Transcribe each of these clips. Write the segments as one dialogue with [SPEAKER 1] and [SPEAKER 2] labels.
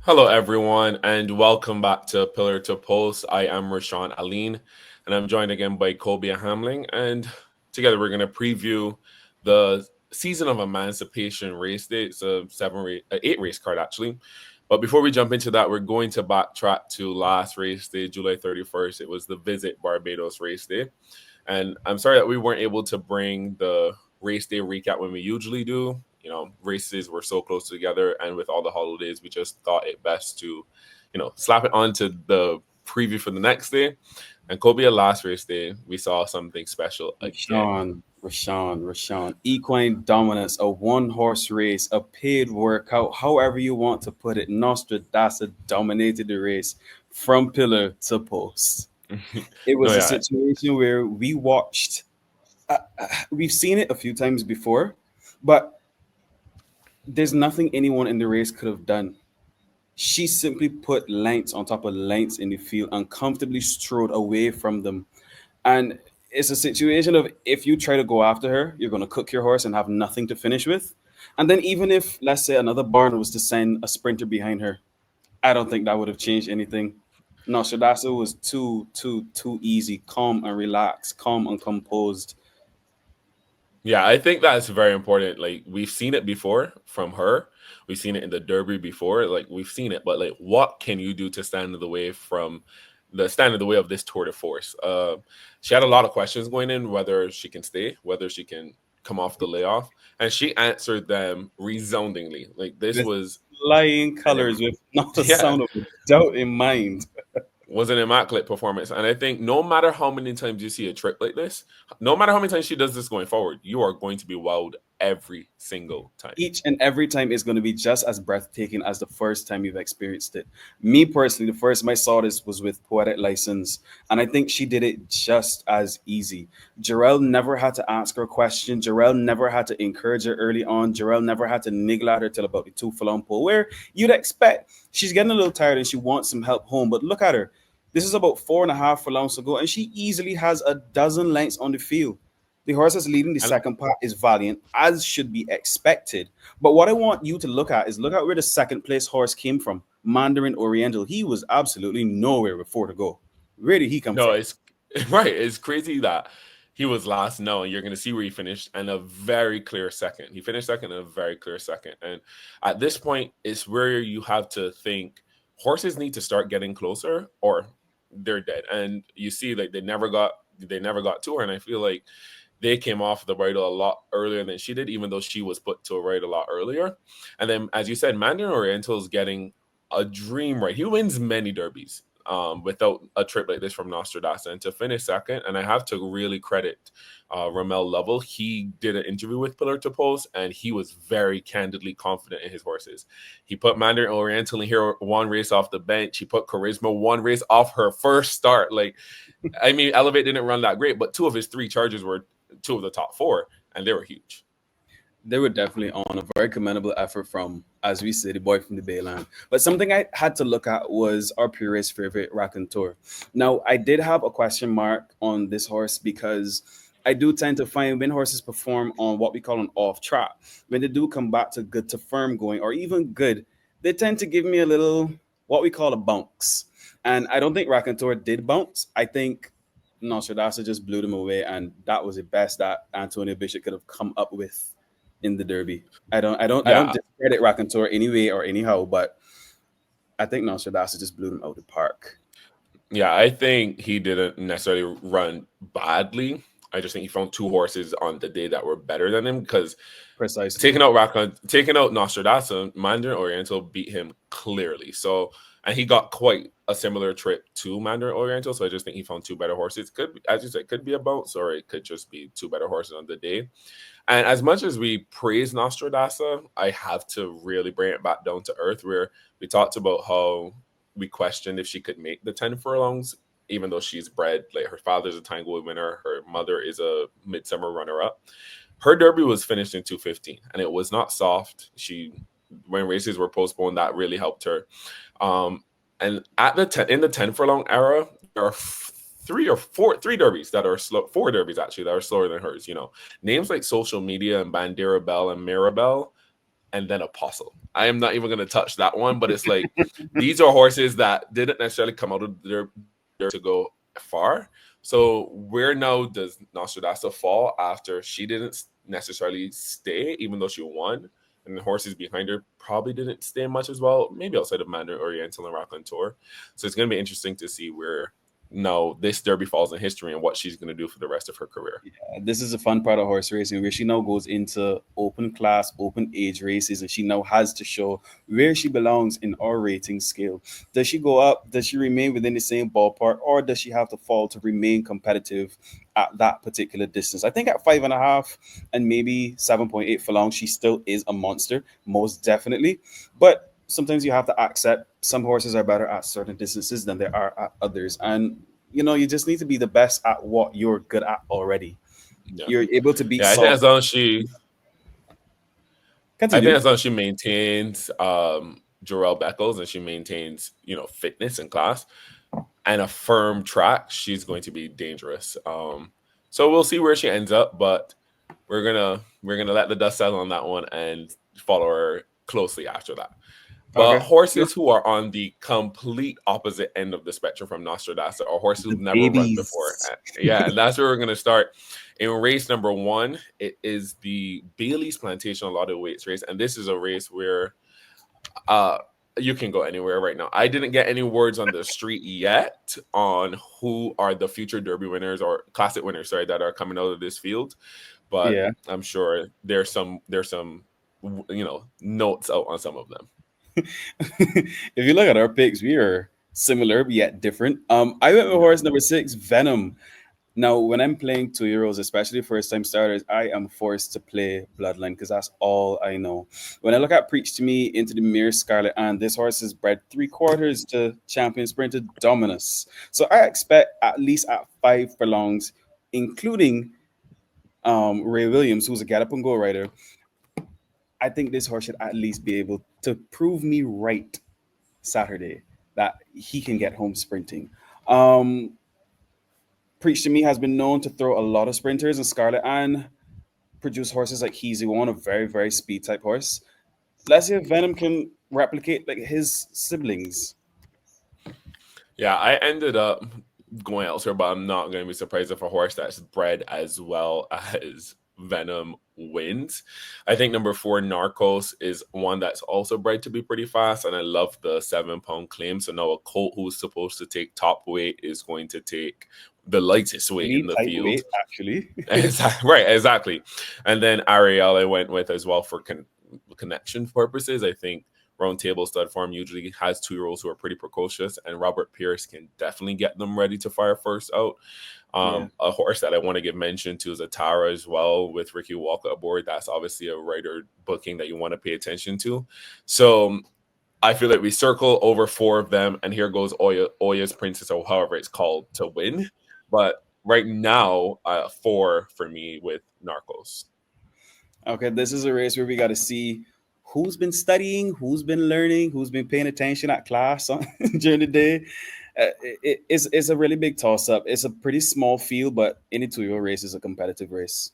[SPEAKER 1] Hello, everyone, and welcome back to Pillar to Post. I am Rashaun Alleyne, and I'm joined again by Kobia Hamblin. And together, we're going to preview the season of Emancipation Raceday. It's a eight race card actually. But before we jump into that, we're going to backtrack to last race day, July 31st. It was the Visit Barbados Raceday, and I'm sorry that we weren't able to bring the race day recap when we usually do. Races were so close together, and with all the holidays, we just thought it best to, slap it onto the preview for the next day. And Kobia last race day, we saw something special again.
[SPEAKER 2] Rashaun. Equine dominance, a one horse race, a paid workout, however you want to put it. Nostradamus dominated the race from pillar to post. It
[SPEAKER 1] No,
[SPEAKER 2] was a
[SPEAKER 1] yeah,
[SPEAKER 2] situation where we've seen it a few times before, but there's nothing anyone in the race could have done. She simply put lengths on top of lengths in the field and comfortably strode away from them. And it's a situation of if you try to go after her, you're going to cook your horse and have nothing to finish with. And then even if, let's say, another barn was to send a sprinter behind her, I don't think that would have changed anything. No, Shadasa was too easy, calm and relaxed, calm and composed.
[SPEAKER 1] yeah, I think that's very important. Like we've seen it before from her. We've seen it in the Derby before. Like we've seen it, but like, what can you do to stand in the way from the stand in the way of this tour de force? She had a lot of questions going in, whether she can stay, whether she can come off the layoff, and she answered them resoundingly. Like this
[SPEAKER 2] With
[SPEAKER 1] was
[SPEAKER 2] flying
[SPEAKER 1] an
[SPEAKER 2] colors, with not a
[SPEAKER 1] yeah,
[SPEAKER 2] sound of doubt in mind.
[SPEAKER 1] was an immaculate performance. And I think no matter how many times you see a trick like this, no matter how many times she does this going forward, you are going to be wowed every single time.
[SPEAKER 2] Each and every time is going to be just as breathtaking as the first time you've experienced it. Me personally, the first time I saw this was with Poetic License, and I think she did it just as easy. Jarrell never had to ask her a question. Jarrell never had to encourage her early on. Jarrell never had to niggle at her till about the 2 furlong pole, where you'd expect she's getting a little tired and she wants some help home. But look at her. This is about 4.5 furlongs to go, and she easily has a dozen lengths on the field. The horse that's leading the
[SPEAKER 1] And
[SPEAKER 2] second part is Valiant, as should be expected. But what I want you to look at is look at where the second place horse came from, Mandarin Oriental. He was absolutely nowhere before to go. Where did he come
[SPEAKER 1] no,
[SPEAKER 2] from?
[SPEAKER 1] it's right. It's crazy that he was last. No, and you're going to see where he finished and a very clear second. He finished second in a very clear second. And at this point, it's where you have to think horses need to start getting closer or they're dead. And you see, like they never got to her. And I feel like they came off the bridle a lot earlier than she did, even though she was put to a ride a lot earlier. And then, as you said, Mandarin Oriental is getting a dream right. He wins many derbies without a trip like this from Nostradamus. And to finish second, and I have to really credit Ramel Lovell. He did an interview with Pillar to Post, and he was very candidly confident in his horses. He put Mandarin Oriental in here one race off the bench. He put Charisma one race off her first start. Like, I mean, Elevate didn't run that great, but two of his three charges were two of the top four, and they were huge.
[SPEAKER 2] They were definitely on a very commendable effort from, as we say, the boy from the Bayland. But something I had to look at was our purist favorite, Raconteur. Now, I did have a question mark on this horse because I do tend to find when horses perform on what we call an off track, when they do come back to good to firm going or even good, they tend to give me a little what we call a bounce. And I don't think Raconteur did bounce. I think Nostradamus just blew them away, and that was the best that Antonio Bishop could have come up with in the Derby. I don't
[SPEAKER 1] Yeah,
[SPEAKER 2] discredit Raconteur anyway or anyhow, but I think Nostradamus just blew them out of the park.
[SPEAKER 1] yeah, I think he didn't necessarily run badly. I just think he found two horses on the day that were better than him because
[SPEAKER 2] Precisely.
[SPEAKER 1] taking out Nostradamus, Mandarin Oriental beat him clearly. So, and he got quite a similar trip to Mandarin Oriental. So I just think he found two better horses. Could, as you said, could be a bounce, or it could just be two better horses on the day. And as much as we praise Nostradamus, I have to really bring it back down to earth, where we talked about how we questioned if she could make the 10 furlongs, even though she's bred. Like her father's a Tango winner, her mother is a midsummer runner up. Her derby was finished in 2:15, and it was not soft. When races were postponed, that really helped her. And in the 10 furlong era, there are three derbies that are slow, four derbies actually that are slower than hers. Names like Social Media and Bandera Bell and Mirabelle, and then Apostle. I am not even going to touch that one, but it's like these are horses that didn't necessarily come out of their to go far. So where now does Nostradamus fall after she didn't necessarily stay, even though she won? And the horses behind her probably didn't stay much as well, maybe outside of Mandarin Oriental and Rockland Tour. So it's going to be interesting to see where now this Derby falls in history and what she's going to do for the rest of her career.
[SPEAKER 2] Yeah, this is a fun part of horse racing where she now goes into open class, open age races, and she now has to show where she belongs in our rating scale. Does she go up? Does she remain within the same ballpark, or does she have to fall to remain competitive at that particular distance? I think at 5.5 and maybe 7.8 furlongs, she still is a monster, most definitely. But sometimes you have to accept some horses are better at certain distances than they are at others. And you just need to be the best at what you're good at already.
[SPEAKER 1] Yeah.
[SPEAKER 2] You're able to beat
[SPEAKER 1] Yeah, I think as long as she
[SPEAKER 2] Continue.
[SPEAKER 1] maintains Jarrell Beckles and she maintains, fitness and class and a firm track, she's going to be dangerous. So we'll see where she ends up, but we're gonna let the dust settle on that one and follow her closely after that. But
[SPEAKER 2] Okay.
[SPEAKER 1] horses who are on the complete opposite end of the spectrum from Nostradamus are horses
[SPEAKER 2] The
[SPEAKER 1] who've never run
[SPEAKER 2] babies.
[SPEAKER 1] before. Yeah, and that's where we're going to start. In race number 1, it is the Bailey's Plantation Allotted Weights race. And this is a race where you can go anywhere right now. I didn't get any words on the street yet on who are the future Derby winners or Classic winners, that are coming out of this field. But
[SPEAKER 2] Yeah.
[SPEAKER 1] I'm sure there's some notes out on some of them.
[SPEAKER 2] If you look at our picks, we are similar yet different. I went with horse number 6, Venom. Now, when I'm playing 2-year-olds, especially first time starters, I am forced to play Bloodline because that's all I know. When I look at Preach to Me, Into the Mirror, Scarlet, and this horse is bred 3/4 to champion sprinter Dominus. So I expect at least at 5 furlongs, including Ray Williams, who's a Get Up and Go rider. I think this horse should at least be able to prove me right Saturday that he can get home sprinting. Preach to Me has been known to throw a lot of sprinters, and Scarlet and produce horses like Heezy One, a very, very speed type horse. Let's see if Venom can replicate like his siblings.
[SPEAKER 1] Yeah, I ended up going elsewhere, but I'm not going to be surprised if a horse that's bred as well as Venom wins. I think number 4, Narcos, is one that's also bred to be pretty fast, and I love the 7-pound claim. So now a colt who's supposed to take top weight is going to take the lightest weight in the field.
[SPEAKER 2] Weight, actually.
[SPEAKER 1] Right, exactly. And then Ariel I went with as well for connection purposes. I think Round Table Stud Farm usually has 2-year-olds who are pretty precocious, and Robert Pierce can definitely get them ready to fire first out. A horse that I want to give mention to is a Tara as well, with Ricky Walker aboard. That's obviously a rider booking that you want to pay attention to. So I feel like we circle over 4 of them, and here goes Oya's Princess, or however it's called, to win. But right now, 4 for me with Narcos.
[SPEAKER 2] Okay, this is a race where we got to see who's been studying, who's been learning, who's been paying attention at class during the day. It's a really big toss-up. It's a pretty small field, but any 2-year race is a competitive race.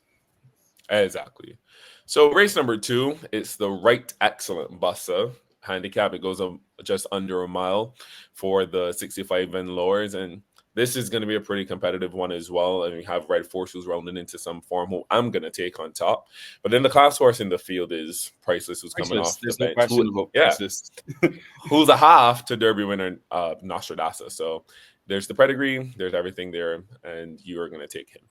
[SPEAKER 1] Exactly. So race number 2, it's the Right Excellent Bussa handicap. It goes just under a mile for the 65 and lowers, and this is going to be a pretty competitive one as well. And we have Red Force who's rounding into some form, who I'm going to take on top. But then the class horse in the field is Priceless, who's coming off
[SPEAKER 2] There's
[SPEAKER 1] the
[SPEAKER 2] no
[SPEAKER 1] bench.
[SPEAKER 2] question about Priceless.
[SPEAKER 1] Who's a half to Derby winner Nostradamus. So there's the pedigree, there's everything there, and you are going to take him.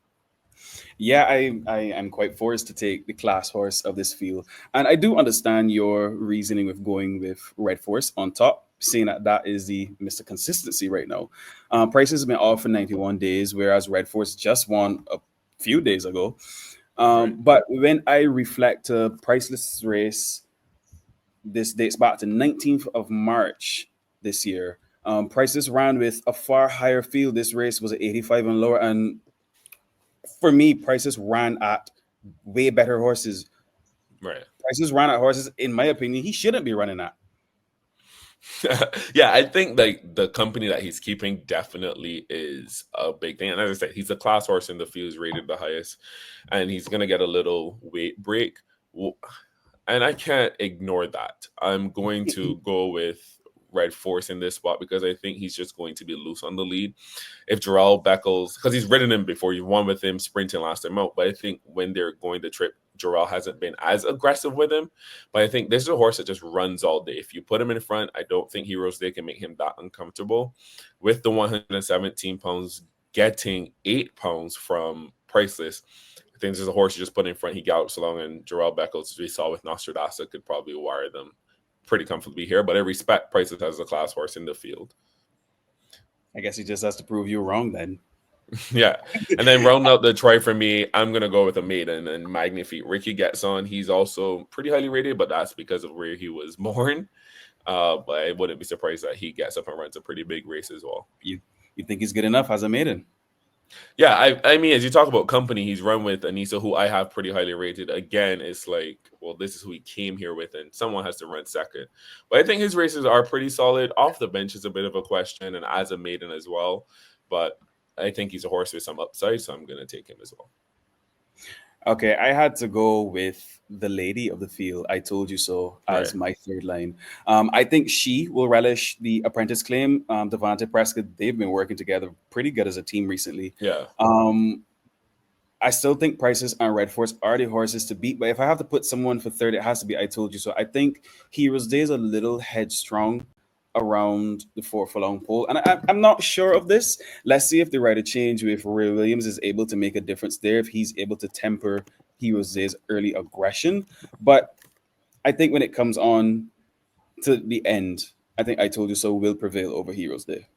[SPEAKER 2] Yeah, I am quite forced to take the class horse of this field. And I do understand your reasoning with going with Red Force on top, seeing that is the Mr. Consistency right now. Prices have been off for 91 days, whereas Red Force just won a few days ago.
[SPEAKER 1] Right.
[SPEAKER 2] But when I reflect to Priceless race, this dates back to 19th of March this year. Priceless ran with a far higher field. This race was at 85 and lower, and for me, Prices ran at way better horses.
[SPEAKER 1] Right.
[SPEAKER 2] Prices ran at horses, in my opinion, he shouldn't be running at.
[SPEAKER 1] Yeah, I think like the company that he's keeping definitely is a big thing. And as I said, he's a class horse in the field, is rated the highest, and he's gonna get a little weight break. And and I can't ignore that. I'm going to go with Red Force in this spot because I think he's just going to be loose on the lead. If Jarrell Beckles, because he's ridden him before, you've won with him sprinting last time out, but I think when they're going the trip, Jarrell hasn't been as aggressive with him. But I think this is a horse that just runs all day. If you put him in front, I don't think Heroes Day can make him that uncomfortable. With the 117 pounds, getting 8 pounds from Priceless, I think this is a horse you just put in front. He gallops along, and Jarrell Beckles, as we saw with Nostradamus, could probably wire them pretty comfortably here. But I respect Priceless as a class horse in the field.
[SPEAKER 2] I guess he just has to prove you wrong then.
[SPEAKER 1] Yeah. And then rounding out the try for me, I'm going to go with a maiden and Magnifique. Ricky gets on. He's also pretty highly rated, but that's because of where he was born. But I wouldn't be surprised that he gets up and runs a pretty big race as well.
[SPEAKER 2] You think he's good enough as a maiden?
[SPEAKER 1] Yeah, I mean, as you talk about company, he's run with Anissa, who I have pretty highly rated. Again, it's like, well, this is who he came here with, and someone has to run second. But I think his races are pretty solid. Off the bench is a bit of a question, and as a maiden as well. But I think he's a horse with some upside, so I'm going to take him as well.
[SPEAKER 2] Okay, I had to go with the lady of the field. I told you so as my third line. I think she will relish the apprentice claim. Devontae Prescott, they've been working together pretty good as a team recently.
[SPEAKER 1] Yeah.
[SPEAKER 2] I still think Prices and Red Force are the horses to beat, but if I have to put someone for third, it has to be I Told You So. I think Heroes Day is a little headstrong around the 4 furlong pole, and I'm not sure of this. Let's see if the rider change with Ray Williams is able to make a difference there, if he's able to temper Heroes Day's early aggression. But I think when it comes on to the end, I think I Told You So will prevail over Heroes Day.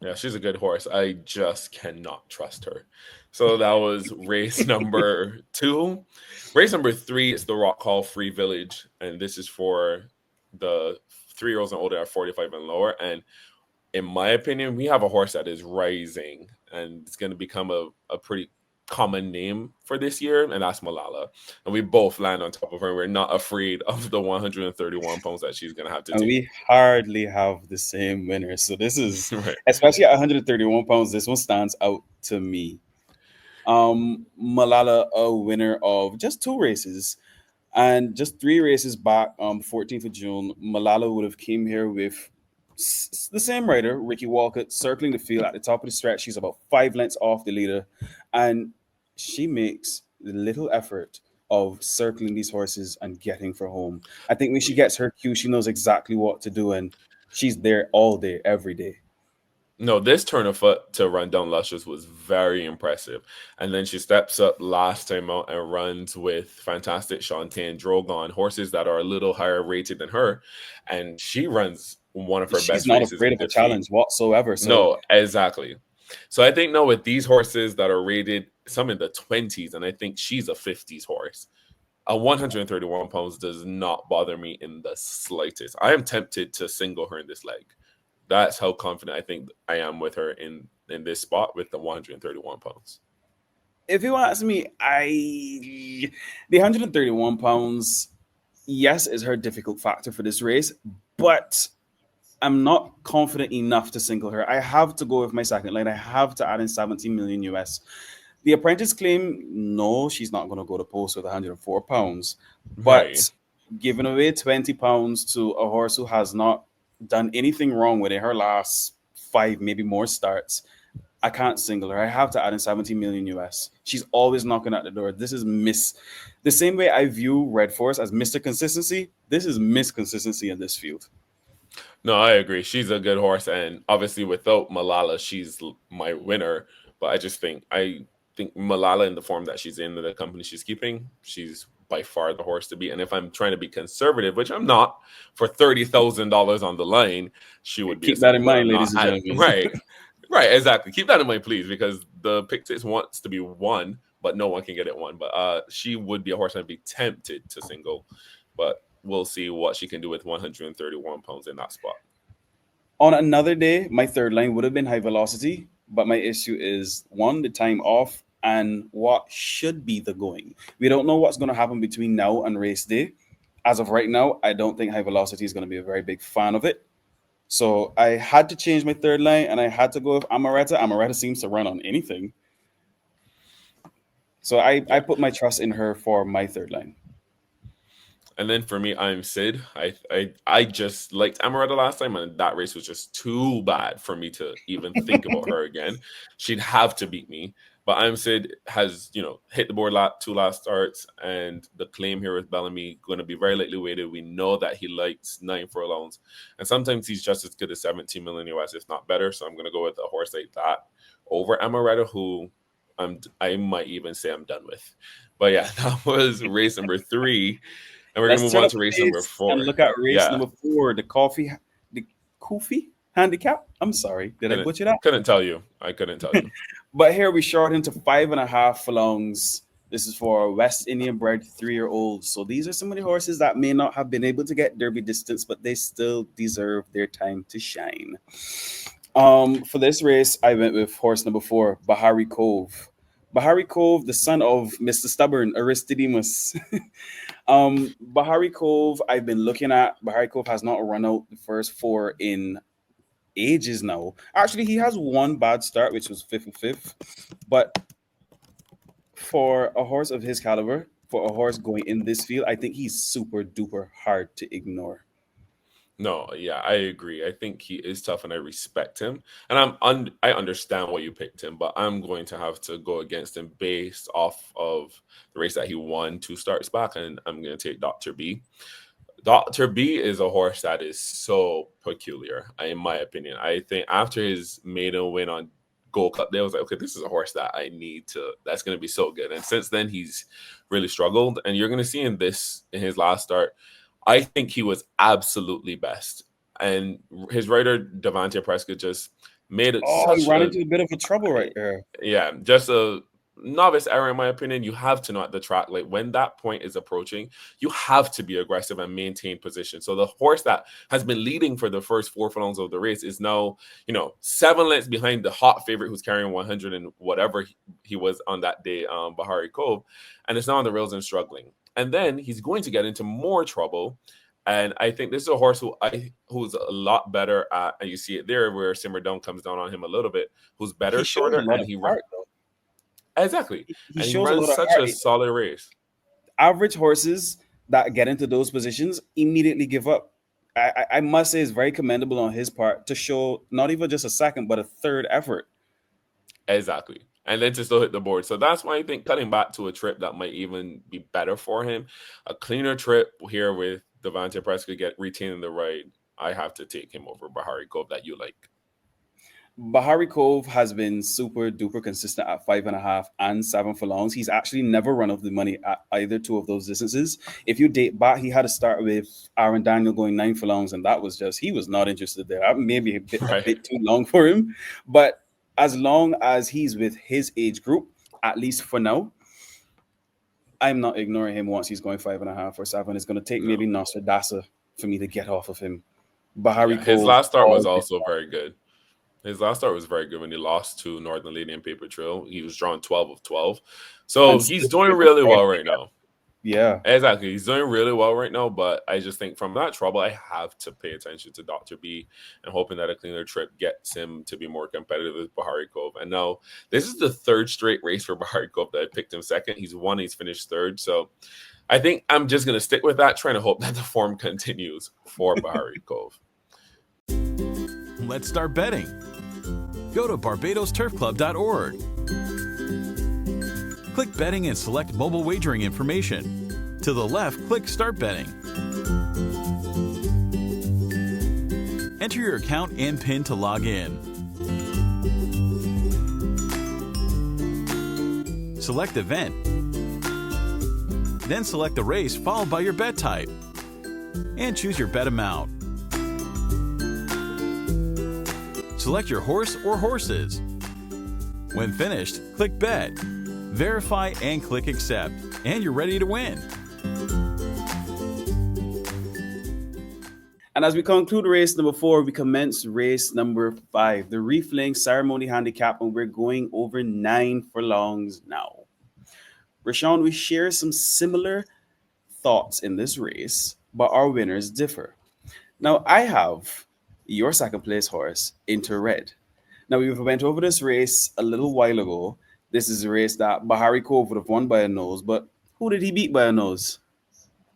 [SPEAKER 1] Yeah, she's a good horse. I just cannot trust her. So that was race number 2. Race number 3 is the Rock Hall Free Village, and this is for the 3-year-olds and older at 45 and lower. And in my opinion, we have a horse that is rising, and it's going to become a pretty common name for this year, and that's Malala. And we both land on top of her. We're not afraid of the 131 pounds that she's going to have to take.
[SPEAKER 2] We hardly have the same winner. So this is,
[SPEAKER 1] right.
[SPEAKER 2] Especially at 131 pounds, this one stands out to me. Malala, a winner of just 2 races. And just 3 races back, 14th of June, Malala would have came here with the same rider, Ricky Walcott, circling the field at the top of the stretch. She's about 5 lengths off the leader. And she makes the little effort of circling these horses and getting for home. I think when she gets her cue, she knows exactly what to do. And she's there all day, every day.
[SPEAKER 1] No, this turn of foot to run down Luscious was very impressive. And then she steps up last time out and runs with Fantastic Shantae and Drogon, horses that are a little higher rated than her. And she runs one of her best races.
[SPEAKER 2] She's not afraid of a challenge whatsoever. So.
[SPEAKER 1] No, exactly. So I think, no, with these horses that are rated, some in the 20s, and I think she's a 50s horse, a 131 pounds does not bother me in the slightest. I am tempted to single her in this leg. That's how confident I think I am with her in this spot with the 131 pounds.
[SPEAKER 2] If you ask me, the 131 pounds, yes, is her difficult factor for this race, but I'm not confident enough to single her. I have to go with my second line. I have to add in 17 million US. The apprentice claim, no, she's not going to go to post with 104 pounds, but giving away 20 pounds to a horse who has not done anything wrong with it, her last 5, maybe more starts, I can't single her. I have to add in 17 million US. She's always knocking at the door. This is the same way I view Red Force as Mr. Consistency. This is Miss Consistency in this field.
[SPEAKER 1] No, I agree. She's a good horse, and obviously without Malala, she's my winner. But I think Malala, in the form that she's in, the company she's keeping, she's by far the horse to beat. And if I'm trying to be conservative, which I'm not, for $30,000 on the line, she would be.
[SPEAKER 2] Keep that in mind, ladies and gentlemen.
[SPEAKER 1] Right, exactly. Keep that in mind, please, because the Pick-6 wants to be won, but no one can get it won. But she would be a horse I'd be tempted to single, but we'll see what she can do with 131 pounds in that spot.
[SPEAKER 2] On another day, my third line would have been High Velocity, but my issue is, 1, the time off, and what should be the going. We don't know what's going to happen between now and race day. As of right now, I don't think High Velocity is going to be a very big fan of it. So I had to change my third line, and I had to go with Amaretta. Amaretta seems to run on anything. So I put my trust in her for my third line.
[SPEAKER 1] And then for me, I'm Sid. I just liked Amaretta last time, and that race was just too bad for me to even think about her again. She'd have to beat me. But I'm Sid has, hit the board two last starts, and the claim here with Bellamy going to be very lightly weighted. We know that he likes 9 furlongs, and sometimes he's just as good as 17 million US, if not better. So I'm going to go with a horse like that over Amaretta, who I might even say I'm done with. But yeah, that was race number 3. And we're going to
[SPEAKER 2] Let's
[SPEAKER 1] move
[SPEAKER 2] turn
[SPEAKER 1] on
[SPEAKER 2] up
[SPEAKER 1] to
[SPEAKER 2] the
[SPEAKER 1] race number
[SPEAKER 2] pace and
[SPEAKER 1] 4.
[SPEAKER 2] look at race
[SPEAKER 1] Yeah.
[SPEAKER 2] number 4, the Kofi handicap. I'm sorry, did I
[SPEAKER 1] Couldn't,
[SPEAKER 2] butcher that?
[SPEAKER 1] couldn't tell you. I couldn't tell you.
[SPEAKER 2] But here we short into 5.5 furlongs. This is for West Indian bred 3-year-olds. So these are some of the horses that may not have been able to get Derby distance, but they still deserve their time to shine. For this race, I went with horse number 4, Bahari Cove. Bahari Cove, the son of Mr. Stubborn, Aristodemus. Bahari Cove, I've been looking at. Bahari Cove has not run out the first 4 in ages now. Actually, he has one bad start, which was 5th and 5th. But for a horse of his caliber, for a horse going in this field, I think he's super duper hard to ignore.
[SPEAKER 1] No, yeah, I agree. I think he is tough, and I respect him. And I understand why you picked him, but I'm going to have to go against him based off of the race that he won 2 starts back, and I'm going to take Dr. B. Dr. B is a horse that is so peculiar, in my opinion. I think after his maiden win on Gold Cup Day, I was like, okay, this is a horse that that's going to be so good. And since then, he's really struggled. And you're going to see in his last start, I think he was absolutely best. And his rider, Devante Prescott, just made it
[SPEAKER 2] Oh, he ran into a bit of a trouble right there.
[SPEAKER 1] yeah, just a novice error, in my opinion. You have to know at the track, like when that point is approaching, you have to be aggressive and maintain position. So the horse that has been leading for the first 4 furlongs of the race is now, 7 lengths behind the hot favorite who's carrying 100 and whatever he was on that day, Bahari Cove, and it's now on the rails and struggling. And then he's going to get into more trouble. And I think this is a horse who's a lot better at, and you see it there where Simmer Down comes down on him a little bit, who's better
[SPEAKER 2] He shows
[SPEAKER 1] shorter,
[SPEAKER 2] a lot
[SPEAKER 1] and
[SPEAKER 2] of
[SPEAKER 1] he
[SPEAKER 2] heart,
[SPEAKER 1] runs.
[SPEAKER 2] though.
[SPEAKER 1] Exactly.
[SPEAKER 2] He
[SPEAKER 1] And he
[SPEAKER 2] shows a
[SPEAKER 1] runs
[SPEAKER 2] lot of
[SPEAKER 1] such
[SPEAKER 2] heart.
[SPEAKER 1] a solid race.
[SPEAKER 2] Average horses that get into those positions immediately give up. I must say it's very commendable on his part to show not even just a second, but a third effort.
[SPEAKER 1] Exactly. And then to still hit the board. So that's why I think cutting back to a trip that might even be better for him. A cleaner trip here with Devante Prescott retaining the ride. I have to take him over Bahari Cove that you like.
[SPEAKER 2] Bahari Cove has been super duper consistent at 5.5 and 7 furlongs. He's actually never run off the money at either 2 of those distances. If you date back, he had to start with Aaron Daniel going 9 furlongs, and that was just, he was not interested there. That may be a bit too long for him. But as long as he's with his age group, at least for now, I'm not ignoring him once he's going 5.5 or 7. It's going to take maybe Nostradasa for me to get off of him. Bahari Cove.
[SPEAKER 1] His last start was also very good. His last start was very good when he lost to Northern Lady and Paper Trail. He was drawn 12 of 12. So he's doing really well right now.
[SPEAKER 2] Yeah.
[SPEAKER 1] Exactly. He's doing really well right now, but I just think from that trouble, I have to pay attention to Dr. B and hoping that a cleaner trip gets him to be more competitive with Bahari Cove. And now this is the 3rd straight race for Bahari Cove that I picked him second. He's won, he's finished 3rd. So I think I'm just going to stick with that, trying to hope that the form continues for Bahari Cove.
[SPEAKER 3] Let's start betting. Go to barbadosturfclub.org. Click betting and select mobile wagering information. To the left, click start betting. Enter your account and PIN to log in. Select event. Then select the race followed by your bet type. And choose your bet amount. Select your horse or horses. When finished, click Bet, verify, and click Accept, and you're ready to win.
[SPEAKER 2] And as we conclude race number 4, we commence race number 5, the Reefling Ceremony Handicap, and we're going over 9 furlongs now. Rashaun, we share some similar thoughts in this race, but our winners differ. Now, I have your second place horse, Inter Red. Now, we went over this race a little while ago. This is a race that Bahari Cove would have won by a nose, but who did he beat by a nose?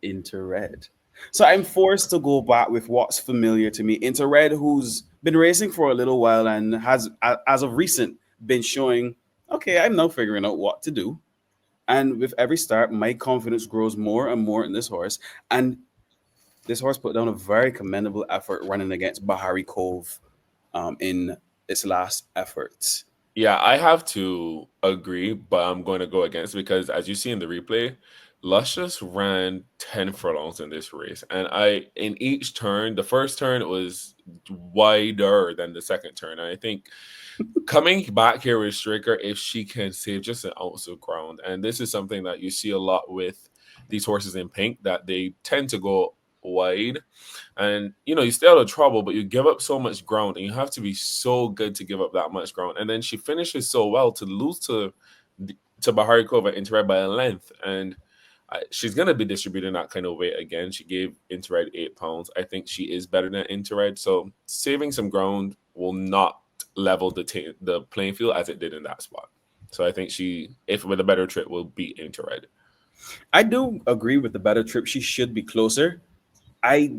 [SPEAKER 2] Into Red. So I'm forced to go back with what's familiar to me. Into Red, who's been racing for a little while and has, as of recent, been showing, okay, I'm now figuring out what to do. And with every start, my confidence grows more and more in this horse. And this horse put down a very commendable effort running against Bahari Cove in its last efforts.
[SPEAKER 1] Yeah, I have to agree, but I'm going to go against because as you see in the replay, Luscious ran 10 furlongs in this race. And in each turn, the first turn it was wider than the second turn. And I think coming back here with Stricker, if she can save just an ounce of ground, and this is something that you see a lot with these horses in pink, that they tend to go wide, and you stay out of trouble, but you give up so much ground, and you have to be so good to give up that much ground. And then she finishes so well to lose to Bahari Kova Interred by a length, and she's going to be distributing that kind of weight again. She gave Interred 8 pounds. I think she is better than Interred, so saving some ground will not level the playing field as it did in that spot. So I think she, if with a better trip, will beat Interred.
[SPEAKER 2] I do agree with the better trip. She should be closer. I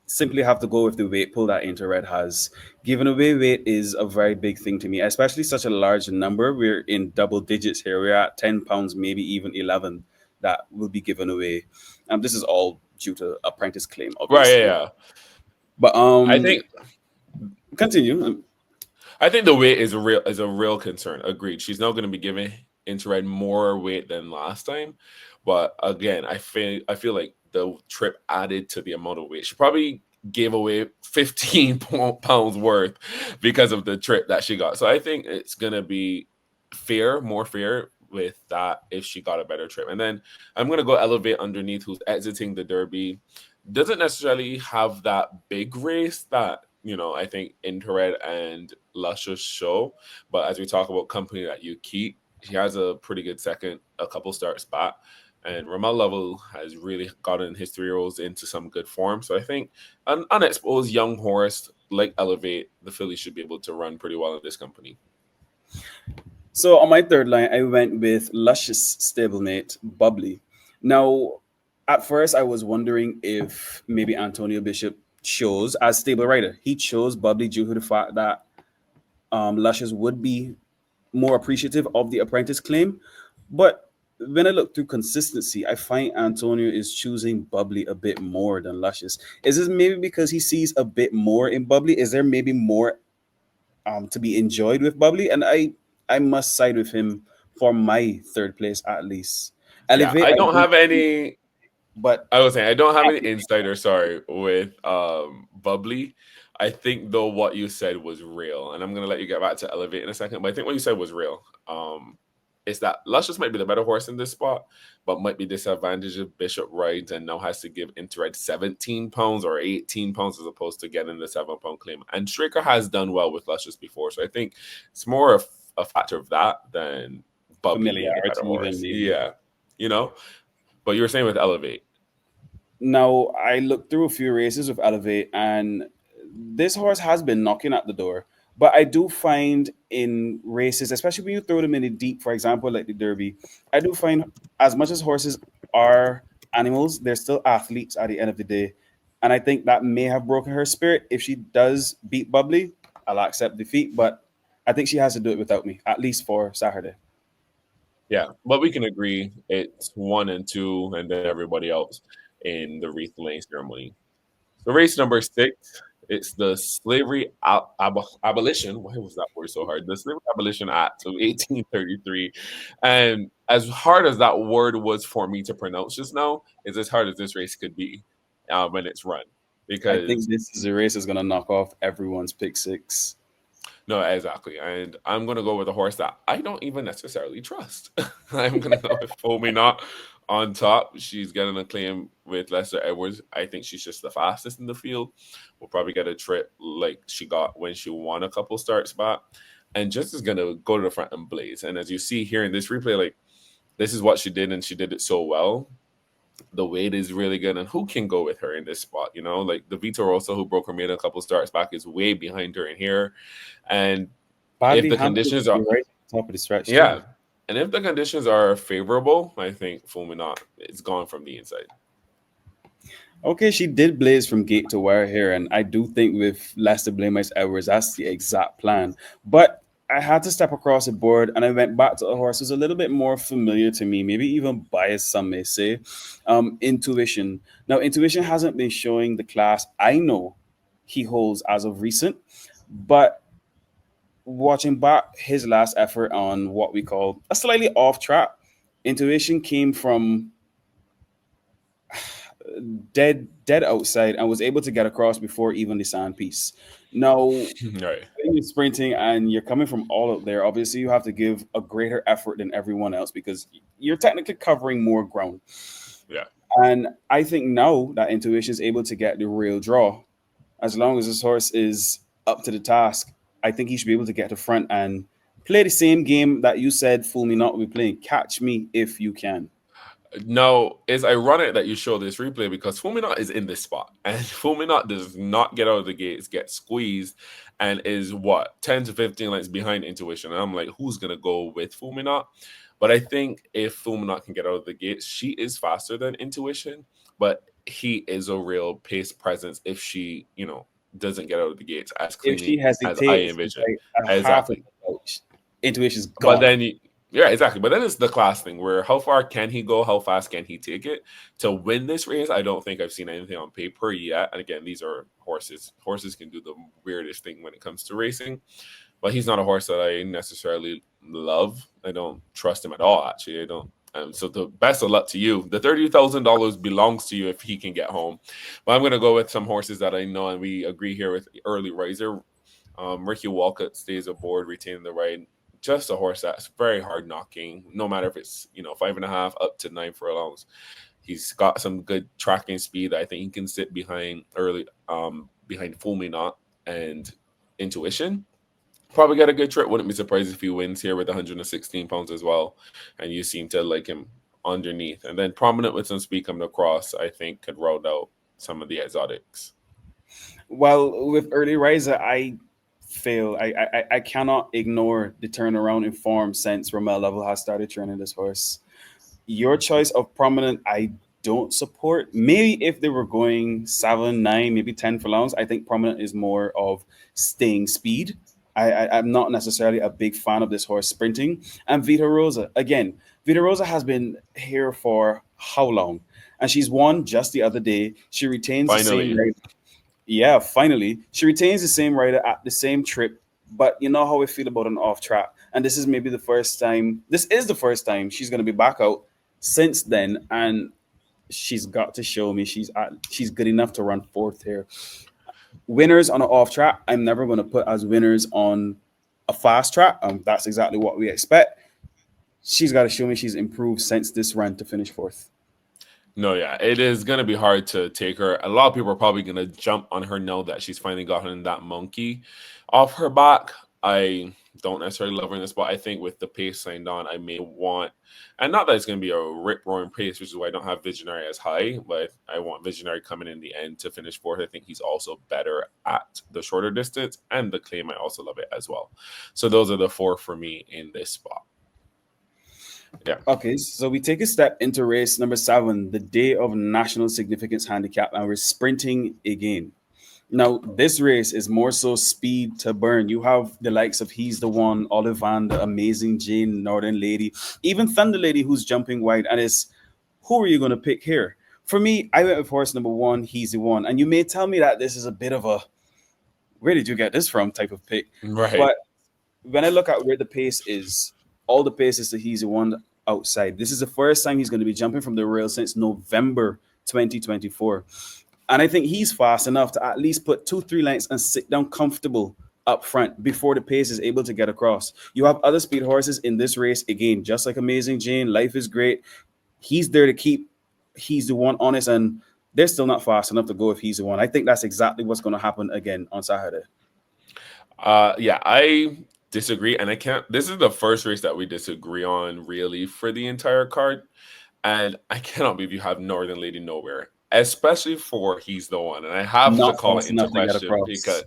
[SPEAKER 2] simply have to go with the weight pool that Interred has. Giving away weight is a very big thing to me, especially such a large number. We're in double digits here. We're at 10 pounds, maybe even 11 that will be given away. This is all due to apprentice claim, obviously.
[SPEAKER 1] Right, yeah.
[SPEAKER 2] But
[SPEAKER 1] I think
[SPEAKER 2] continue.
[SPEAKER 1] I think the weight is a real concern. Agreed. She's now going to be giving Interred more weight than last time. But again, I feel like the trip added to the amount of weight. She probably gave away 15 pounds worth because of the trip that she got. So I think it's going to be more fair with that if she got a better trip. And then I'm going to go Elevate underneath, who's exiting the Derby. Doesn't necessarily have that big race that, I think Interred and Luscious show. But as we talk about company that you keep, she has a pretty good second, a couple starts back. And Ramal Level has really gotten his 3-year-olds into some good form. So I think an unexposed young horse like Elevate, the filly should be able to run pretty well in this company.
[SPEAKER 2] So on my third line, I went with Luscious stablemate, Bubbly. Now, at first, I was wondering if maybe Antonio Bishop chose as stable rider. He chose Bubbly due to the fact that Luscious would be more appreciative of the apprentice claim. But when I look through consistency, I find Antonio is choosing Bubbly a bit more than Luscious. Is this maybe because he sees a bit more in Bubbly? Is there maybe more to be enjoyed with Bubbly? And I must side with him for my third place at least.
[SPEAKER 1] Elevate, I don't have any,
[SPEAKER 2] but
[SPEAKER 1] I was saying I don't have any insider. Sorry, with Bubbly. I think though what you said was real, and I'm gonna let you get back to Elevate in a second. But I think what you said was real. Is that Luscious might be the better horse in this spot, but might be disadvantaged if Bishop rides and now has to give Interred 17 pounds or 18 pounds as opposed to getting the 7-pound claim. And Straker has done well with Luscious before, so I think it's more of a factor of that than Bubbly. Yeah, But you were saying with Elevate.
[SPEAKER 2] Now, I looked through a few races with Elevate, and this horse has been knocking at the door. But I do find in races, especially when you throw them in the deep, for example, like the Derby, I do find as much as horses are animals, they're still athletes at the end of the day. And I think that may have broken her spirit. If she does beat Bubbly, I'll accept defeat. But I think she has to do it without me, at least for Saturday.
[SPEAKER 1] Yeah, but we can agree it's 1 and 2, and then everybody else in the wreath laying ceremony. So race number 6. It's the Slavery Abolition. Why was that word so hard? The Slavery Abolition Act of 1833. And as hard as that word was for me to pronounce just now, it's as hard as this race could be when it's run. Because
[SPEAKER 2] I think this is a race that's going to knock off everyone's Pick-6.
[SPEAKER 1] No, exactly. And I'm going to go with a horse that I don't even necessarily trust. I'm going to go with Foamy Knot on top. She's getting a claim with Lester Edwards. I think she's just the fastest in the field. We'll probably get a trip like she got when she won a couple starts back. And just is going to go to the front and blaze. And as you see here in this replay, like this is what she did, and she did it so well. The weight is really good, and who can go with her in this spot? Like the Vito Rosso, who broke her maiden a couple starts back, is way behind her in here. And if the conditions are
[SPEAKER 2] right top of the stretch,
[SPEAKER 1] yeah, and if the conditions are favorable, I think Fulminant is gone from the inside.
[SPEAKER 2] Okay, she did blaze from gate to wire here, and I do think with Lester Blameless Edwards, that's the exact plan. But I had to step across the board, and I went back to a horse who's a little bit more familiar to me, maybe even biased, some may say. Intuition. Now, Intuition hasn't been showing the class I know he holds as of recent, but watching back his last effort on what we call a slightly off track, Intuition came from dead outside and was able to get across before even the sandpiece. Now,
[SPEAKER 1] Right.
[SPEAKER 2] when you're sprinting and you're coming from all out there, obviously you have to give a greater effort than everyone else because you're technically covering more ground.
[SPEAKER 1] Yeah.
[SPEAKER 2] And I think now that Intuition is able to get the real draw, as long as this horse is up to the task, I think he should be able to get to front and play the same game that you said Fool Me Not will be playing. Catch me if you can.
[SPEAKER 1] No, it's ironic that you show this replay because Fulminant is in this spot, and Fulminant does not get out of the gates, get squeezed, and is what 10 to 15 lengths behind Intuition. And I'm like, who's gonna go with Fulminant? But I think if Fulminant can get out of the gates, she is faster than Intuition, but he is a real pace presence if she, doesn't get out of the gates as
[SPEAKER 2] If she
[SPEAKER 1] cleanly as I
[SPEAKER 2] hesitates,
[SPEAKER 1] envision.
[SPEAKER 2] like a half a
[SPEAKER 1] Exactly.
[SPEAKER 2] coach, Intuition's
[SPEAKER 1] But
[SPEAKER 2] gone.
[SPEAKER 1] then, yeah, exactly. But then it's the class thing where how far can he go? How fast can he take it to win this race? I don't think I've seen anything on paper yet. And again, these are horses. Horses can do the weirdest thing when it comes to racing, but he's not a horse that I necessarily love. I don't trust him at all. Actually, I don't. So the best of luck to you. The $30,000 belongs to you if he can get home. But I'm going to go with some horses that I know, and we agree here with Early Riser. Ricky Walcott stays aboard, retaining the right. Just a horse that's very hard knocking, no matter if it's 5.5 up to 9 furlongs. He's got some good tracking speed. I think he can sit behind behind Fool Me Not and Intuition. Probably got a good trip. Wouldn't be surprised if he wins here with 116 pounds as well. And you seem to like him underneath. And then Prominent with some speed coming across, I think could round out some of the exotics.
[SPEAKER 2] Well, with Early Riser, I fail. I cannot ignore the turnaround in form since Romel Level has started training this horse. Your choice of Prominent, I don't support. Maybe if they were going 7, 9, maybe 10 furlongs, I think Prominent is more of staying speed. I'm not necessarily a big fan of this horse sprinting. And Vita Rosa, again, Vita Rosa has been here for how long? And she's won just the other day. She retains the same
[SPEAKER 1] Finally.
[SPEAKER 2] rate. Yeah, finally. She retains the same rider at the same trip. But you know how we feel about an off track. And this is maybe the first time, this is the first time she's going to be back out since then. And she's got to show me she's good enough to run fourth here. Winners on an off track, I'm never going to put as winners on a fast track. That's exactly what we expect. She's got to show me she's improved since this run to finish fourth.
[SPEAKER 1] No, yeah, it is going to be hard to take her. A lot of people are probably going to jump on her now that she's finally gotten that monkey off her back. I don't necessarily love her in this, but I think with the pace signed on, I may want, and not that it's going to be a rip-roaring pace, which is why I don't have Visionary as high, but I want Visionary coming in the end to finish fourth. I think he's also better at the shorter distance, and the claim, I also love it as well. So those are the 4 for me in this spot. Yeah.
[SPEAKER 2] Okay, so we take a step into race number 7, the day of national significance handicap, and we're sprinting again. Now, this race is more so speed to burn. You have the likes of He's the One, Ollivander, Amazing Jane, Northern Lady, even Thunder Lady, who's jumping wide. And it's, who are you going to pick here? For me, I went with horse number 1, He's the One. And you may tell me that this is a bit of a, where did you get this from type of pick.
[SPEAKER 1] Right.
[SPEAKER 2] But when I look at where the pace is, all the paces that He's the One outside. This is the first time he's going to be jumping from the rail since November 2024. And I think he's fast enough to at least put 2-3 lengths and sit down comfortable up front before the pace is able to get across. You have other speed horses in this race, again, just like Amazing Jane, Life is Great. He's there to keep He's the One honest, and they're still not fast enough to go if He's the One. I think that's exactly what's going to happen again on Saturday.
[SPEAKER 1] Yeah, I disagree, and I can't. This is the first race that we disagree on really for the entire card, and I cannot believe you have Northern Lady nowhere, especially for He's the One, and I have
[SPEAKER 2] Not
[SPEAKER 1] to call it
[SPEAKER 2] fast
[SPEAKER 1] into
[SPEAKER 2] enough to get
[SPEAKER 1] question
[SPEAKER 2] across.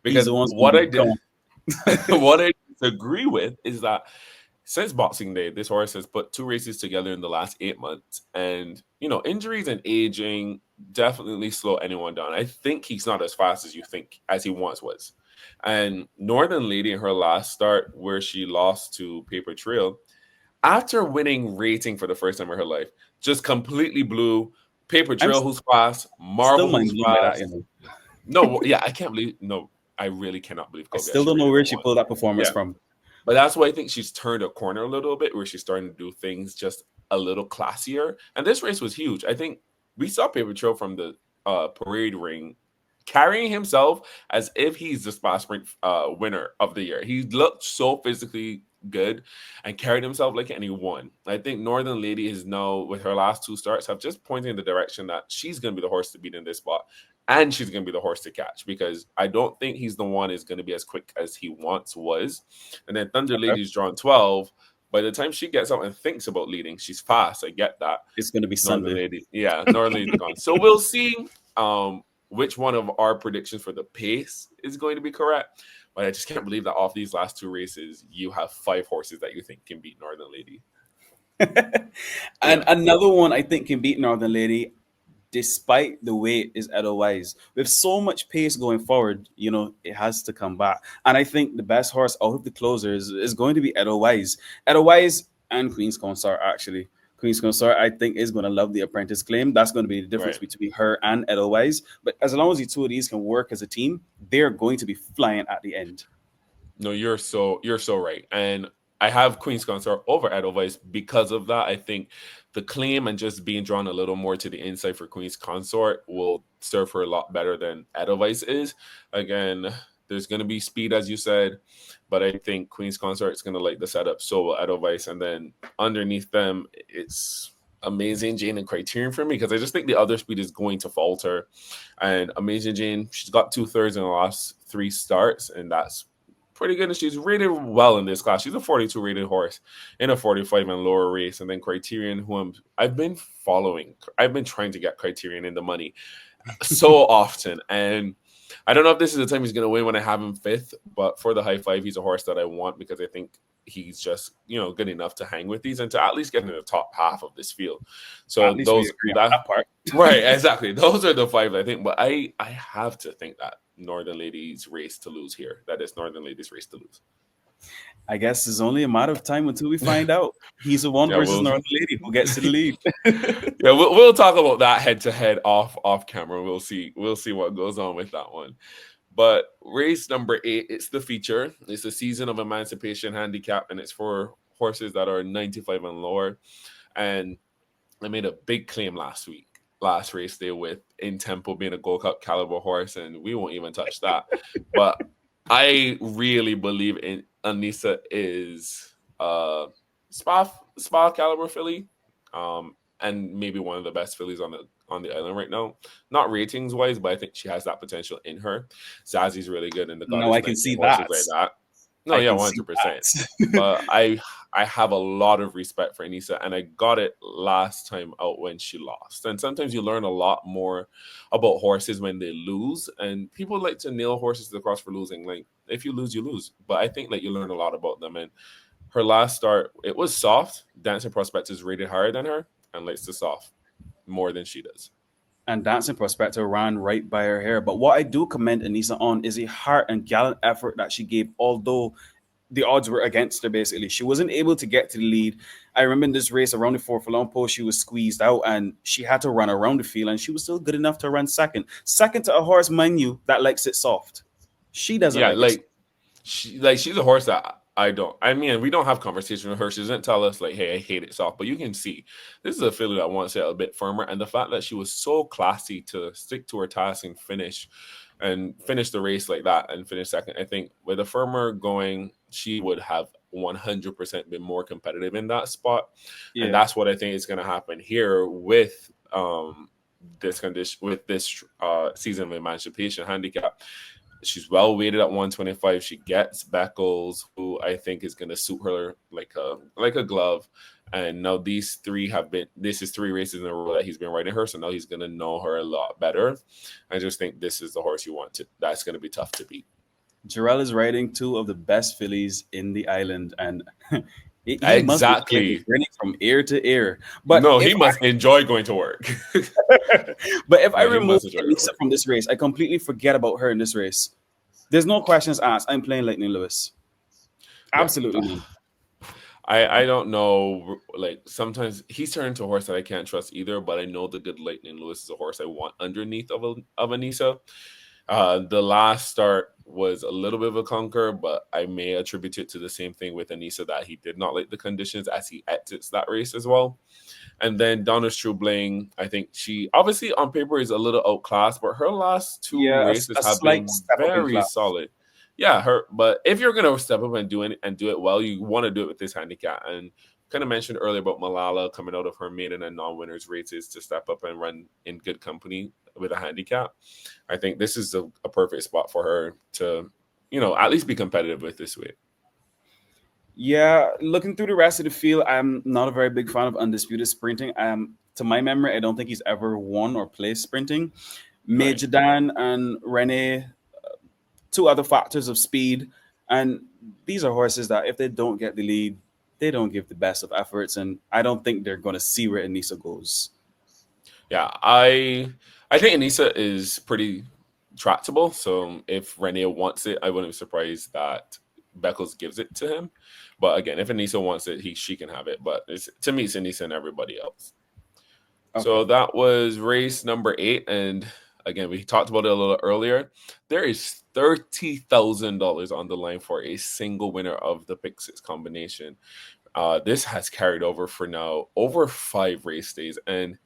[SPEAKER 1] because
[SPEAKER 2] the one's
[SPEAKER 1] what
[SPEAKER 2] gonna
[SPEAKER 1] I
[SPEAKER 2] be gone.
[SPEAKER 1] what I disagree with is that since Boxing Day, this horse has put 2 races together in the last 8 months, and injuries and aging definitely slow anyone down. I think he's not as fast as you think, as he once was. And Northern Lady in her last start, where she lost to Paper Trail, after winning rating for the first time in her life, just completely blew Paper
[SPEAKER 2] I'm
[SPEAKER 1] Trail, who's fast,
[SPEAKER 2] still
[SPEAKER 1] Marvel,
[SPEAKER 2] mind
[SPEAKER 1] who's
[SPEAKER 2] blown by that,
[SPEAKER 1] fast.
[SPEAKER 2] you know.
[SPEAKER 1] No, yeah, I can't believe. No, I really cannot believe
[SPEAKER 2] I
[SPEAKER 1] Kobia
[SPEAKER 2] still
[SPEAKER 1] actually
[SPEAKER 2] don't know
[SPEAKER 1] rated
[SPEAKER 2] where
[SPEAKER 1] at
[SPEAKER 2] she
[SPEAKER 1] one.
[SPEAKER 2] pulled that performance
[SPEAKER 1] Yeah,
[SPEAKER 2] from.
[SPEAKER 1] but that's why I think she's turned a corner a little bit, where she's starting to do things just a little classier. And this race was huge. I think we saw Paper Trail from the parade ring carrying himself as if he's the Spa Sprint winner of the year. He looked so physically good and carried himself like it, and he won. I think Northern Lady is now, with her last two starts, have just pointed in the direction that she's going to be the horse to beat in this spot. And she's going to be the horse to catch, because I don't think he's the one is going to be as quick as he once was. And then Thunder
[SPEAKER 2] Okay.
[SPEAKER 1] Lady's drawn 12. By the time she gets out and thinks about leading, she's fast. I get that.
[SPEAKER 2] It's going to be
[SPEAKER 1] Northern
[SPEAKER 2] Sunday.
[SPEAKER 1] Lady. Yeah, Northern Lady's gone. So we'll see which one of our predictions for the pace is going to be correct. But I just can't believe that off these last two races, you have 5 horses that you think can beat Northern Lady.
[SPEAKER 2] And another one I think can beat Northern Lady, despite the way it is otherwise. With so much pace going forward, you know, it has to come back. And I think the best horse out of the closers is going to be Edelweiss. Edelweiss and Queen's Consort, actually. Queen's Consort, I think, is going to love the apprentice claim. That's going to be the difference
[SPEAKER 1] Right.
[SPEAKER 2] between her and Edelweiss. But as long as the two of these can work as a team, they're going to be flying at the end.
[SPEAKER 1] No, you're so right. And I have Queen's Consort over Edelweiss because of that. I think the claim and just being drawn a little more to the inside for Queen's Consort will serve her a lot better than Edelweiss is. Again, there's going to be speed, as you said, but I think Queen's Consort is going to like the setup. So will Edelweiss. And then underneath them, it's Amazing Jane and Criterion for me, because I just think the other speed is going to falter. And Amazing Jane, she's got 2/3 in the last 3 starts, and that's pretty good. And she's rated well in this class. She's a 42 rated horse in a 45 and lower race. And then Criterion, who I've been following. I've been trying to get Criterion in the money so often. And I don't know if this is the time he's going to win when I have him 5th, but for the high 5, he's a horse that I want, because I think he's just, good enough to hang with these and to at least get in the top half of this field. So
[SPEAKER 2] At least we agree on that part.
[SPEAKER 1] Right, exactly. Those are the 5, I think. But I have to think that Northern Lady's race to lose here. That is Northern Lady's race to lose.
[SPEAKER 2] I guess it's only a matter of time until we find out. He's the one
[SPEAKER 1] Yeah,
[SPEAKER 2] versus Northern Lady who gets to the lead.
[SPEAKER 1] Yeah, we'll talk about that head to head off camera. We'll see what goes on with that one. But race number 8, it's the feature. It's the Season of Emancipation handicap, and it's for horses that are 95 and lower. And I made a big claim last race day, with In Tempo being a Gold Cup caliber horse, and we won't even touch that. But I really believe in Anissa is spa caliber filly, and maybe one of the best fillies on the island right now. Not ratings wise, but I think she has that potential in her. Zazi's really good in the
[SPEAKER 2] No, I can see that.
[SPEAKER 1] like that. No, yeah, 100%. But I have a lot of respect for Anissa, and I got it last time out when she lost. And sometimes you learn a lot more about horses when they lose, and people like to nail horses to the cross for losing. Like, if you lose, you lose. But I think you learn a lot about them. And her last start, it was soft. Dancing Prospect is rated higher than her and likes to soft more than she does.
[SPEAKER 2] And Dancing Prospector ran right by her hair. But what I do commend Anissa on is a heart and gallant effort that she gave, although the odds were against her, basically. She wasn't able to get to the lead. I remember in this race around the 4 furlong post, she was squeezed out and she had to run around the field, and she was still good enough to run second. Second to a horse, mind you, that likes it soft. She doesn't like it.
[SPEAKER 1] She's a horse that I don't. I mean, we don't have conversation with her. She doesn't tell us hey, I hate it soft. But you can see this is a filly that wants it a bit firmer, and the fact that she was so classy to stick to her task and finish the race like that and finish second. I think with a firmer going, she would have 100% been more competitive in that spot, and that's what I think is going to happen here with this condition, with this Season of Emancipation handicap. She's well weighted at 125. She gets Beckles, who I think is going to suit her like a glove. And now this is 3 races in a row that he's been riding her. So now he's going to know her a lot better. I just think this is the horse you want to. That's going to be tough to beat.
[SPEAKER 2] Jarrell is riding 2 of the best fillies in the island, and He must be
[SPEAKER 1] Exactly.
[SPEAKER 2] grinning from ear to ear. But
[SPEAKER 1] No,
[SPEAKER 2] if
[SPEAKER 1] he must enjoy going to work.
[SPEAKER 2] but if I
[SPEAKER 1] No, he
[SPEAKER 2] remove
[SPEAKER 1] must enjoy going to
[SPEAKER 2] Elisa
[SPEAKER 1] work.
[SPEAKER 2] from this race, I completely forget about her in this race. There's no questions asked. I'm playing Lightning Lewis.
[SPEAKER 1] Yeah.
[SPEAKER 2] Absolutely none.
[SPEAKER 1] I don't know. Like sometimes he's turned into a horse that I can't trust either. But I know the good Lightning Lewis is a horse I want underneath of Anissa. The last start was a little bit of a clunker, but I may attribute it to the same thing with Anissa, that he did not like the conditions as he exits that race as well. And then Donna Strubling, I think she obviously on paper is a little outclassed, but her last two
[SPEAKER 2] Yeah,
[SPEAKER 1] races
[SPEAKER 2] a
[SPEAKER 1] have
[SPEAKER 2] slight
[SPEAKER 1] been
[SPEAKER 2] step up in
[SPEAKER 1] very
[SPEAKER 2] class.
[SPEAKER 1] solid. Yeah, but if you're gonna step up and do it well, you want to do it with this handicap. And kind of mentioned earlier about Malala coming out of her maiden and non-winners races to step up and run in good company with a handicap. I think this is a perfect spot for her to, at least be competitive with this weight.
[SPEAKER 2] Yeah, looking through the rest of the field, I'm not a very big fan of undisputed sprinting. To my memory, I don't think he's ever won or placed sprinting.
[SPEAKER 1] Right.
[SPEAKER 2] Major Dan and Rene, two other factors of speed, and these are horses that if they don't get the lead, they don't give the best of efforts, and I don't think they're going to see where Anissa goes.
[SPEAKER 1] Yeah, I think Anissa is pretty tractable. So if Rene wants it, I wouldn't be surprised that Beckles gives it to him. But again, if Anissa wants it, she can have it. But to me, it's Anissa and everybody else.
[SPEAKER 2] Okay.
[SPEAKER 1] So that was race number 8, and again, we talked about it a little earlier. There is $30,000 on the line for a single winner of the Pick-6 combination. This has carried over for now over 5 race days, and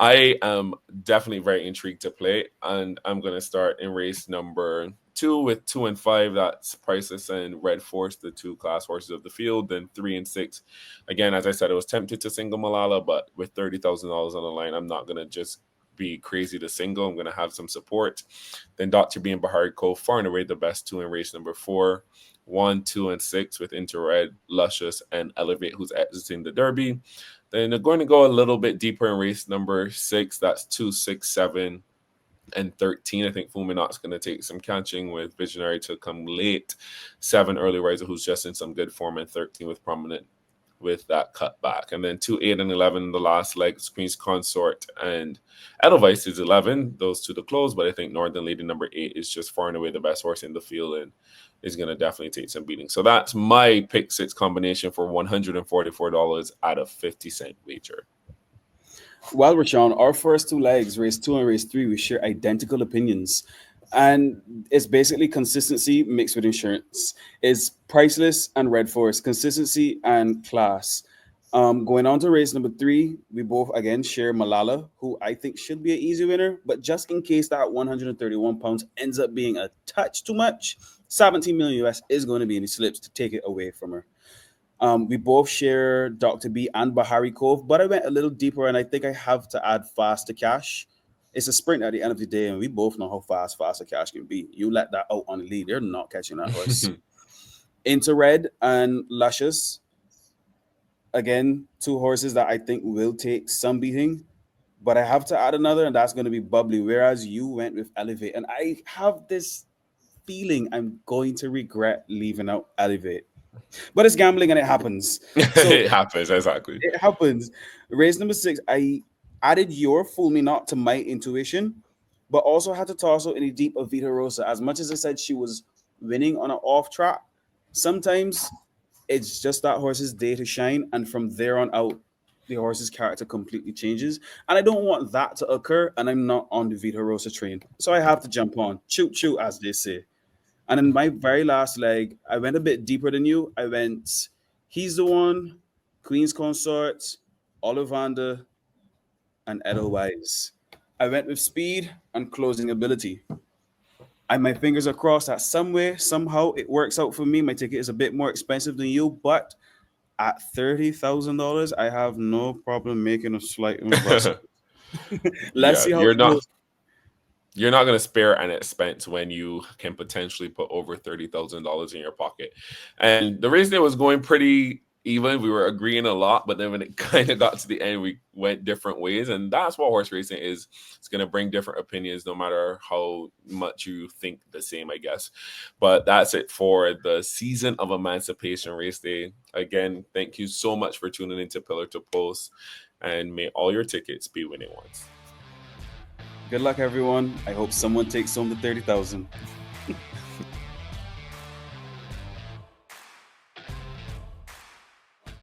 [SPEAKER 1] I am definitely very intrigued to play. And I'm going to start in race number 2 with 2 and 5. That's Priceless and Red Force, the 2 class horses of the field. Then 3 and 6. Again, as I said, I was tempted to single Malala, but with $30,000 on the line, I'm not going to just be crazy to single. I'm going to have some support. Then Dr. B and Bahari Cove, far and away the best 2 in race number 4. 1, 2, and 6 with Interred, Luscious, and Elevate, who's exiting the Derby. Then they're going to go a little bit deeper in race number 6. That's 2, 6, 7, and 13. I think Fulminat's going to take some catching with Visionary to come late. 7, Early Riser, who's just in some good form, and 13 with Prominent with that cutback. And then 2, 8, and 11, the last leg, Queen's Consort and Edelweiss is 11. Those two to close, but I think Northern Lady number 8 is just far and away the best horse in the field and is going to definitely take some beating. So that's my Pick-6 combination for $144 at a 50-cent wager.
[SPEAKER 2] Well, Rashaun, our first 2 legs, race 2 and race 3, we share identical opinions. And it's basically consistency mixed with insurance. It's Priceless and Red Force, consistency and class. Going on to race number 3, we both again share Malala, who I think should be an easy winner. But just in case that 131 pounds ends up being a touch too much, 17 million US is going to be in the slips to take it away from her. We both share Dr. B and Bahari Cove, but I went a little deeper, and I think I have to add Fast to Cash. It's a sprint at the end of the day, and we both know how fast to Cash can be. You let that out on the lead, they're not catching that horse. Interred and Luscious, again, 2 horses that I think will take some beating, but I have to add another, and that's going to be Bubbly, whereas you went with Elevate. And I have this feeling I'm going to regret leaving out Elevate. But it's gambling and it happens. So
[SPEAKER 1] It happens, exactly.
[SPEAKER 2] It happens. Race number 6, I added your Fool Me Not to my intuition, but also had to toss out in the deep of Vita Rosa. As much as I said she was winning on an off track, sometimes it's just that horse's day to shine. And from there on out, the horse's character completely changes. And I don't want that to occur. And I'm not on the Vita Rosa train. So I have to jump on. Choo choo, as they say. And in my very last leg, I went a bit deeper than you. I went He's the One, Queen's Consort, Ollivander, and Edelweiss. I went with speed and closing ability. My fingers are crossed that some way, somehow it works out for me. My ticket is a bit more expensive than you, but at $30,000, I have no problem making a slight investment. Let's see how it goes.
[SPEAKER 1] You're not going to spare an expense when you can potentially put over $30,000 in your pocket. And the reason it was going pretty even. We were agreeing a lot, but then when it kind of got to the end, we went different ways. And that's what horse racing is. It's going to bring different opinions no matter how much you think the same, I guess. But that's it for the season of Emancipation Race Day. Again, thank you so much for tuning into Pillar to Post, and may all your tickets be winning ones.
[SPEAKER 2] Good luck, everyone. I hope someone takes home the 30,000.